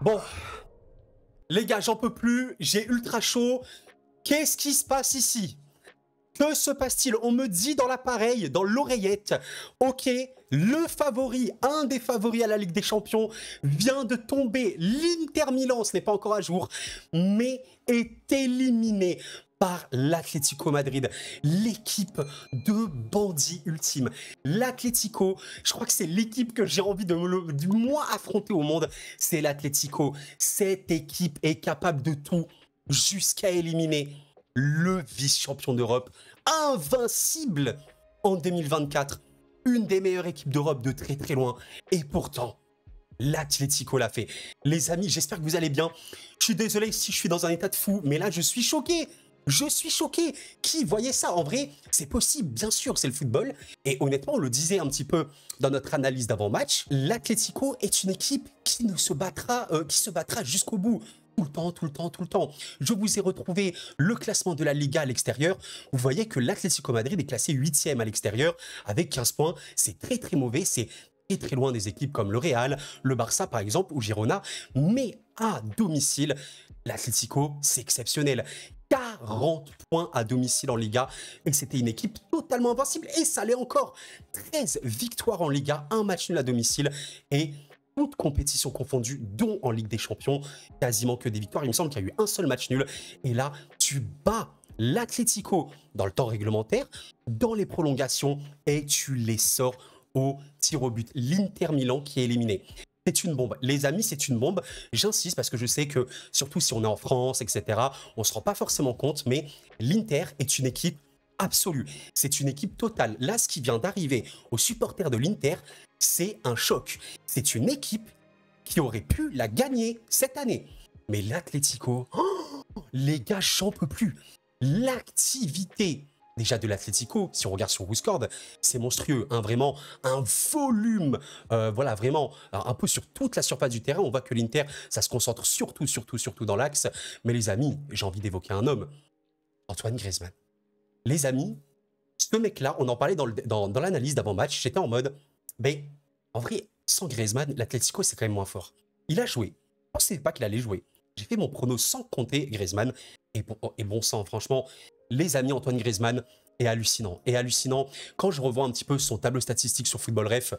Bon, les gars, j'en peux plus, j'ai ultra chaud. Qu'est-ce qui se passe ici? Que se passe-t-il? On me dit dans l'appareil, dans l'oreillette, ok, le favori, un des favoris à la Ligue des Champions, vient de tomber. L'Inter Milan, ce n'est pas encore à jour, mais est éliminé par l'Atlético Madrid, l'équipe de bandits ultimes. L'Atlético, je crois que c'est l'équipe que j'ai envie du moins affronter au monde, c'est l'Atlético. Cette équipe est capable de tout jusqu'à éliminer le vice-champion d'Europe, invincible en 2024, une des meilleures équipes d'Europe de très très loin. Et pourtant, l'Atlético l'a fait. Les amis, j'espère que vous allez bien. Je suis désolé si je suis dans un état de fou, mais là, je suis choqué. Je suis choqué. Qui voyait ça? En vrai, c'est possible, bien sûr, c'est le football. Et honnêtement, on le disait un petit peu dans notre analyse d'avant-match, l'Atlético est une équipe qui se battra jusqu'au bout. Tout le temps, tout le temps, tout le temps. Je vous ai retrouvé le classement de la Liga à l'extérieur. Vous voyez que l'Atlético Madrid est classé 8e à l'extérieur avec 15 points. C'est très très mauvais, c'est très très loin des équipes comme le Real, le Barça par exemple ou Girona. Mais à domicile, l'Atlético, c'est exceptionnel. 40 points à domicile en Liga et c'était une équipe totalement invincible. Et ça l'est encore. 13 victoires en Liga, un match nul à domicile et toutes compétitions confondues, dont en Ligue des Champions, quasiment que des victoires. Il me semble qu'il y a eu un seul match nul. Et là, tu bats l'Atlético dans le temps réglementaire, dans les prolongations, et tu les sors au tir au but. L'Inter Milan qui est éliminé. C'est une bombe. Les amis, c'est une bombe. J'insiste parce que je sais que, surtout si on est en France, etc., on ne se rend pas forcément compte, mais l'Inter est une équipe absolue. C'est une équipe totale. Là, ce qui vient d'arriver aux supporters de l'Inter, c'est un choc. C'est une équipe qui aurait pu la gagner cette année. Mais l'Atlético, oh, les gars, j'en peux plus. L'activité déjà de l'Atlético, si on regarde sur WhoScored, c'est monstrueux. Hein, vraiment, un volume, voilà, vraiment, un peu sur toute la surface du terrain. On voit que l'Inter, ça se concentre surtout dans l'axe. Mais les amis, j'ai envie d'évoquer un homme, Antoine Griezmann. Les amis, ce mec-là, on en parlait dans l'analyse d'avant-match, j'étais en mode, mais en vrai, sans Griezmann, l'Atlético, c'est quand même moins fort. Il a joué. Je ne pensais pas qu'il allait jouer. J'ai fait mon prono sans compter Griezmann. Et bon sang, franchement, les amis, Antoine Griezmann est hallucinant. Et hallucinant, quand je revois un petit peu son tableau statistique sur Football Ref,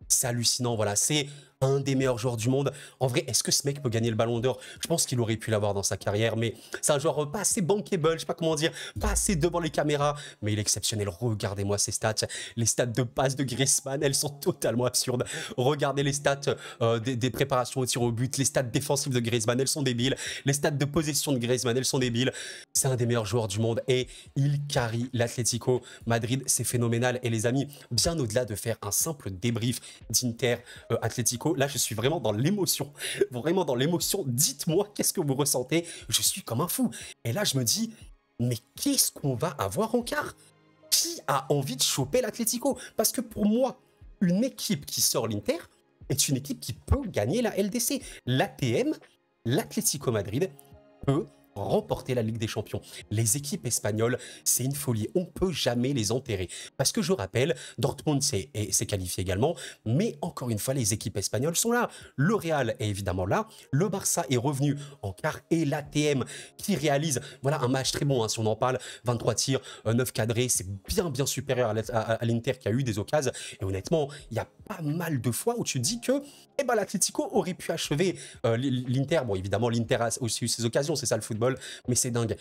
c'est hallucinant, voilà, c'est un des meilleurs joueurs du monde. En vrai, est-ce que ce mec peut gagner le Ballon d'Or? Je pense qu'il aurait pu l'avoir dans sa carrière, mais c'est un joueur pas assez bankable, je sais pas comment dire, pas assez devant les caméras, mais il est exceptionnel. Regardez-moi ses stats, les stats de passe de Griezmann, elles sont totalement absurdes. Regardez les stats des préparations au tir au but, les stats défensives de Griezmann, elles sont débiles. Les stats de possession de Griezmann, elles sont débiles. C'est un des meilleurs joueurs du monde et il carry l'Atlético Madrid, c'est phénoménal. Et les amis, bien au-delà de faire un simple débrief d'Inter Atlético, là je suis vraiment dans l'émotion, vraiment dans l'émotion. Dites-moi qu'est-ce que vous ressentez, je suis comme un fou. Et là je me dis, mais qu'est-ce qu'on va avoir en quart? Qui a envie de choper l'Atlético? Parce que pour moi, une équipe qui sort l'Inter est une équipe qui peut gagner la LDC. L'ATM, l'Atlético Madrid, peut remporter la Ligue des Champions. Les équipes espagnoles, c'est une folie. On ne peut jamais les enterrer. Parce que je rappelle, Dortmund s'est qualifié également, mais encore une fois, les équipes espagnoles sont là. Le Real est évidemment là. Le Barça est revenu en quart et l'ATM qui réalise, voilà, un match très bon, hein, si on en parle, 23 tirs, 9 cadrés, c'est bien supérieur à l'Inter qui a eu des occasions. Et honnêtement, il y a pas mal de fois où tu dis que eh ben, l'Atlético aurait pu achever l'Inter. Bon, évidemment, l'Inter a aussi eu ses occasions, c'est ça le football. Mais c'est dingue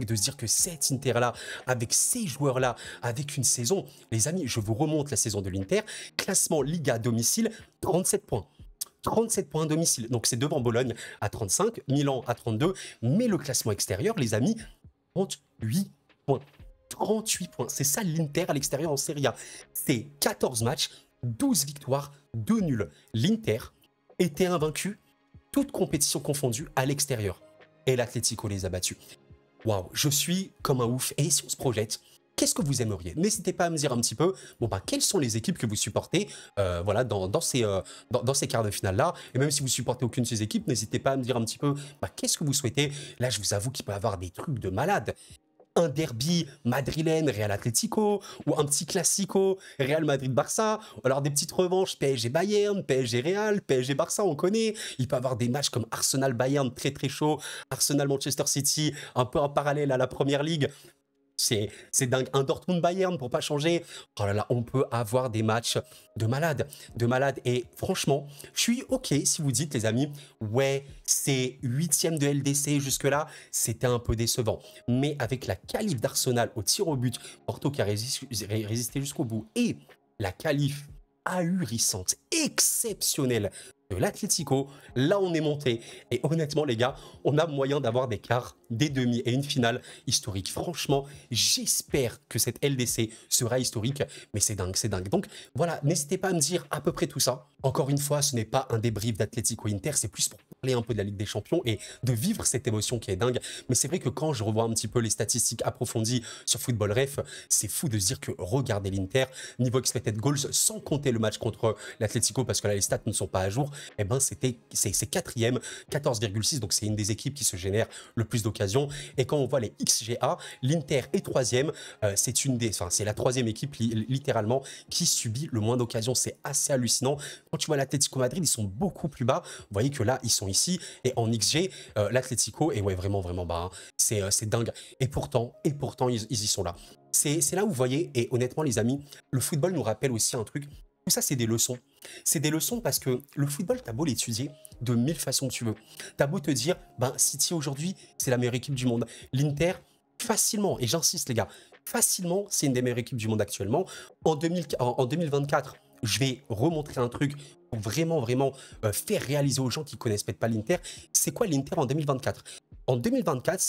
de se dire que cet Inter-là, avec ces joueurs-là, avec une saison, les amis, je vous remonte la saison de l'Inter, classement Liga à domicile, 37 points. 37 points à domicile, donc c'est devant Bologne à 35, Milan à 32, mais le classement extérieur, les amis, 38 points. 38 points, c'est ça l'Inter à l'extérieur en Serie A. C'est 14 matchs, 12 victoires, 2 nuls. L'Inter était invaincu, toutes compétitions confondues à l'extérieur. Et l'Atlético les a battus. Waouh, je suis comme un ouf. Et si on se projette, qu'est-ce que vous aimeriez? N'hésitez pas à me dire un petit peu, bon bah, quelles sont les équipes que vous supportez voilà, dans ces quarts de finale-là. Et même si vous supportez aucune de ces équipes, n'hésitez pas à me dire un petit peu, bah, qu'est-ce que vous souhaitez? Là, je vous avoue qu'il peut y avoir des trucs de malade. un derby madrilène, Real Atlético, ou un petit classico, Real Madrid-Barça, ou alors des petites revanches, PSG-Bayern, PSG-Real, PSG-Barça, on connaît. Il peut y avoir des matchs comme Arsenal-Bayern, très très chaud, Arsenal-Manchester City, un peu en parallèle à la Première Ligue. C'est dingue. Un Dortmund-Bayern pour pas changer. Oh là là, on peut avoir des matchs de malade. De malade. Et franchement, je suis OK si vous dites, les amis, ouais, c'est 8e de LDC jusque-là, c'était un peu décevant. Mais avec la qualif d'Arsenal au tir au but, Porto qui a résisté jusqu'au bout, et la qualif ahurissante, exceptionnelle de l'Atlético, là on est monté. Et honnêtement les gars, on a moyen d'avoir des quarts, des demi et une finale historique. Franchement, j'espère que cette LDC sera historique, mais c'est dingue, c'est dingue. Donc voilà, n'hésitez pas à me dire à peu près tout ça. Encore une fois, ce n'est pas un débrief d'Atlético Inter, c'est plus pour parler un peu de la Ligue des Champions et de vivre cette émotion qui est dingue. Mais c'est vrai que quand je revois un petit peu les statistiques approfondies sur Football Ref, c'est fou de se dire que regardez l'Inter, niveau expected goals, sans compter le match contre l'Atlético, parce que là les stats ne sont pas à jour, eh ben c'est 4e, 14,6, donc c'est une des équipes qui se génère le plus d'occasions. Et quand on voit les XGA, l'Inter est 3e, c'est la 3e équipe littéralement qui subit le moins d'occasions. C'est assez hallucinant. Quand tu vois l'Atlético Madrid, ils sont beaucoup plus bas. Vous voyez que là, ils sont ici. Et en XG, l'Atlético est vraiment, vraiment bas. Hein. C'est dingue. Et pourtant, ils y sont là. C'est là où vous voyez, et honnêtement, les amis, le football nous rappelle aussi un truc. Tout ça, c'est des leçons. C'est des leçons parce que le football, t'as beau l'étudier de 1000 façons que tu veux. T'as beau te dire, ben, City aujourd'hui, c'est la meilleure équipe du monde. L'Inter, facilement, et j'insiste les gars, facilement, c'est une des meilleures équipes du monde actuellement. En 2024, je vais remontrer un truc pour vraiment faire réaliser aux gens qui connaissent peut-être pas l'Inter. C'est quoi l'Inter en 2024? En 2024,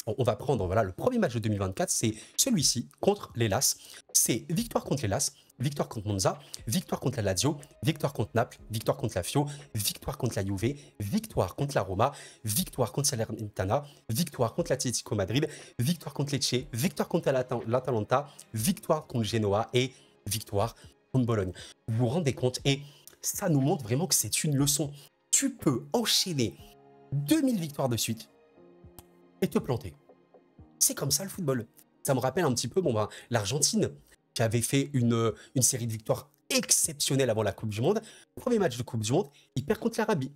on va prendre voilà, le premier match de 2024, c'est celui-ci contre l'Hellas. C'est victoire contre l'Hellas, victoire contre Monza, victoire contre la Lazio, victoire contre Naples, victoire contre la Fio, victoire contre la Juve, victoire contre la Roma, victoire contre Salernitana, victoire contre l'Atlético Madrid, victoire contre Lecce, victoire contre l'Atalanta, victoire contre Genoa et victoire contre Bologne. Vous vous rendez compte? Et ça nous montre vraiment que c'est une leçon. Tu peux enchaîner 2000 victoires de suite et te planter. C'est comme ça le football. Ça me rappelle un petit peu l'Argentine qui avait fait une série de victoires exceptionnelles avant la Coupe du Monde. Premier match de Coupe du Monde, ils perdent contre l'Arabie.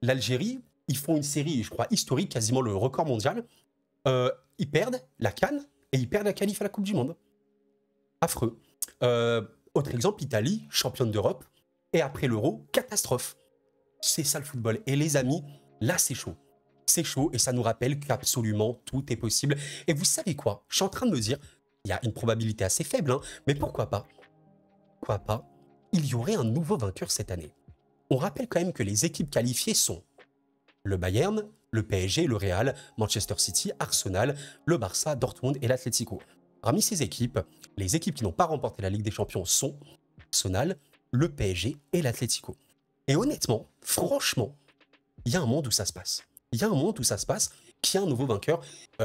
L'Algérie, ils font une série, je crois, historique, quasiment le record mondial. Ils perdent la CAN et ils perdent la qualif à la Coupe du Monde. Affreux. Autre exemple, l'Italie, championne d'Europe. Et après l'Euro, catastrophe. C'est ça le football. Et les amis, là c'est chaud. C'est chaud et ça nous rappelle qu'absolument tout est possible. Et vous savez quoi? Je suis en train de me dire, il y a une probabilité assez faible, hein, mais pourquoi pas? Pourquoi pas? Il y aurait un nouveau vainqueur cette année. On rappelle quand même que les équipes qualifiées sont le Bayern, le PSG, le Real, Manchester City, Arsenal, le Barça, Dortmund et l'Atlético. Parmi ces équipes, les équipes qui n'ont pas remporté la Ligue des Champions sont Arsenal, le PSG et l'Atlético. Et honnêtement, franchement, il y a un monde où ça se passe. Il y a un monde où ça se passe, qui a un nouveau vainqueur.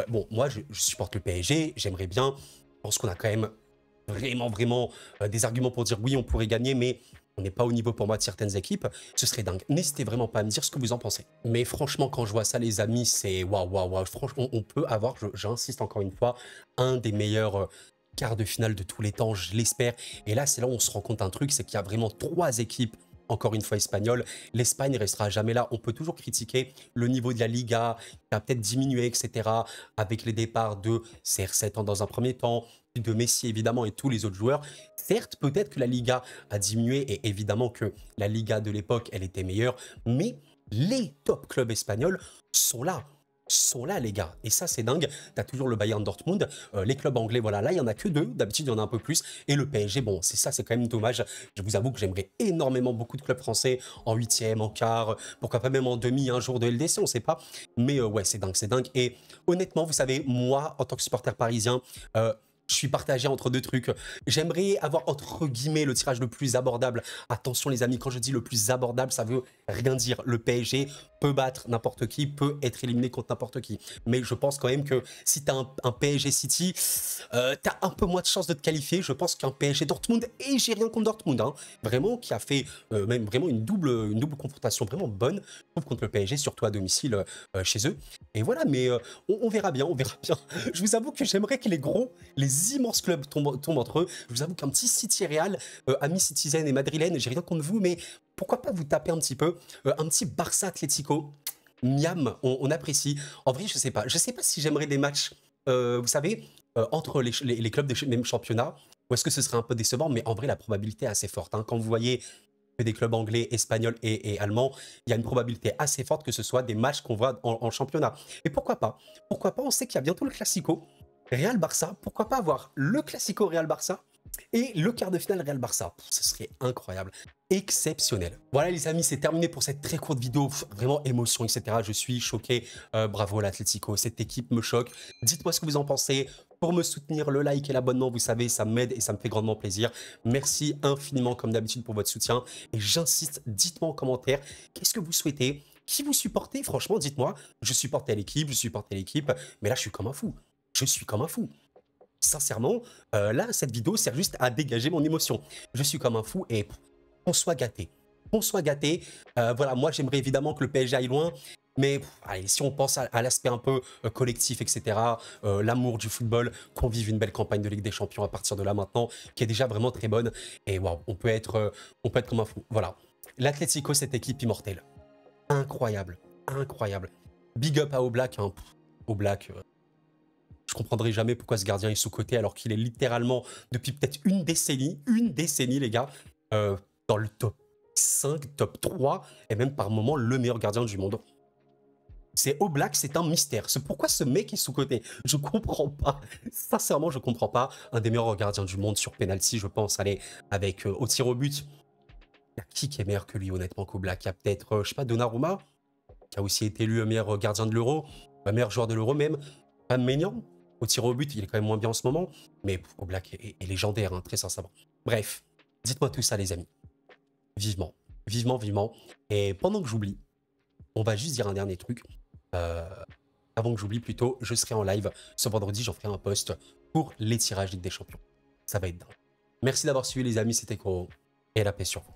Bon, moi, je supporte le PSG, j'aimerais bien. Je pense qu'on a quand même vraiment des arguments pour dire oui, on pourrait gagner, mais on n'est pas au niveau pour moi de certaines équipes. Ce serait dingue. N'hésitez vraiment pas à me dire ce que vous en pensez. Mais franchement, quand je vois ça, les amis, c'est waouh. Franchement, on peut avoir, j'insiste encore une fois, un des meilleurs quarts de finale de tous les temps, je l'espère. Et là, c'est là où on se rend compte un truc, c'est qu'il y a vraiment 3 équipes encore une fois espagnole. L'Espagne restera jamais là. On peut toujours critiquer le niveau de la Liga, qui a peut-être diminué, etc. avec les départs de CR7 dans un premier temps, de Messi évidemment et tous les autres joueurs. Certes, peut-être que la Liga a diminué et évidemment que la Liga de l'époque, elle était meilleure, mais les top clubs espagnols sont là. Les gars. Et ça, c'est dingue. T'as toujours le Bayern Dortmund. Les clubs anglais, voilà, là, il n'y en a que 2. D'habitude, il y en a un peu plus. Et le PSG, bon, c'est quand même dommage. Je vous avoue que j'aimerais énormément beaucoup de clubs français en 8e, en quart, pourquoi pas même en demi, un jour de LDC, on ne sait pas. Mais ouais, c'est dingue. Et honnêtement, vous savez, moi, en tant que supporter parisien, je suis partagé entre 2 trucs. J'aimerais avoir, entre guillemets, le tirage le plus abordable. Attention les amis, quand je dis le plus abordable, ça veut rien dire. Le PSG peut battre n'importe qui, peut être éliminé contre n'importe qui. Mais je pense quand même que si tu as un PSG City, tu as un peu moins de chances de te qualifier, je pense, qu'un PSG Dortmund, et j'ai rien contre Dortmund, hein, vraiment, qui a fait même vraiment une double confrontation vraiment bonne, je trouve, contre le PSG, surtout à domicile chez eux. Et voilà, mais on verra bien, on verra bien. Je vous avoue que j'aimerais que les immenses clubs tombent entre eux. Je vous avoue qu'un petit City Real, amis citizen et madrilène, j'ai rien contre vous, mais pourquoi pas vous taper un petit peu un petit Barça Atlético, miam, on apprécie. En vrai, je sais pas si j'aimerais des matchs, vous savez, entre les clubs des mêmes championnats, ou est-ce que ce serait un peu décevant, mais en vrai, la probabilité est assez forte, hein. Quand vous voyez que des clubs anglais, espagnols et allemands, il y a une probabilité assez forte que ce soit des matchs qu'on voit en championnat. Et pourquoi pas? Pourquoi pas? On sait qu'il y a bientôt le Classico Real-Barça. Pourquoi pas avoir le Classico Real-Barça et le quart de finale Real-Barça? Ce serait incroyable, exceptionnel. Voilà les amis, c'est terminé pour cette très courte vidéo. Vraiment émotion, etc. Je suis choqué. Bravo l'Atlético, cette équipe me choque. Dites-moi ce que vous en pensez. Pour me soutenir, le like et l'abonnement, vous savez, ça m'aide et ça me fait grandement plaisir. Merci infiniment comme d'habitude pour votre soutien. Et j'insiste, dites-moi en commentaire, qu'est-ce que vous souhaitez? Qui vous supportez? Franchement, dites-moi. Je supportais l'équipe, mais là je suis comme un fou. Je suis comme un fou. Sincèrement, là, cette vidéo sert juste à dégager mon émotion. Je suis comme un fou et qu'on soit gâté. Qu'on soit gâté. Voilà, moi, j'aimerais évidemment que le PSG aille loin. Mais allez, si on pense à l'aspect un peu collectif, etc., l'amour du football, qu'on vive une belle campagne de Ligue des Champions à partir de là maintenant, qui est déjà vraiment très bonne. Et waouh, on peut être comme un fou. Voilà. L'Atlético, cette équipe immortelle. Incroyable. Incroyable. Big up à Oblak. Hein. Oblak... Je comprendrai jamais pourquoi ce gardien est sous-coté alors qu'il est littéralement, depuis peut-être une décennie les gars, dans le top 5, top 3, et même par moment le meilleur gardien du monde. C'est Oblak, c'est un mystère. C'est pourquoi ce mec est sous-coté. Je comprends pas. Sincèrement, je comprends pas. Un des meilleurs gardiens du monde sur penalty, je pense, allez, avec au tir au but. Il y a qui est meilleur que lui, honnêtement, qu'Oblak? Il y a peut-être, je sais pas, Donnarumma, qui a aussi été élu meilleur gardien de l'Euro, meilleur joueur de l'Euro même. Pas Maignan. Au tir au but, il est quand même moins bien en ce moment. Mais Oblak est légendaire, hein, très sincèrement. Bref, dites-moi tout ça, les amis. Vivement, vivement, vivement. Et pendant que j'oublie, on va juste dire un dernier truc. Avant que j'oublie plutôt, je serai en live ce vendredi. J'en ferai un post pour les tirages Ligue des Champions. Ça va être dingue. Merci d'avoir suivi, les amis. C'était Koro. Et la paix sur vous.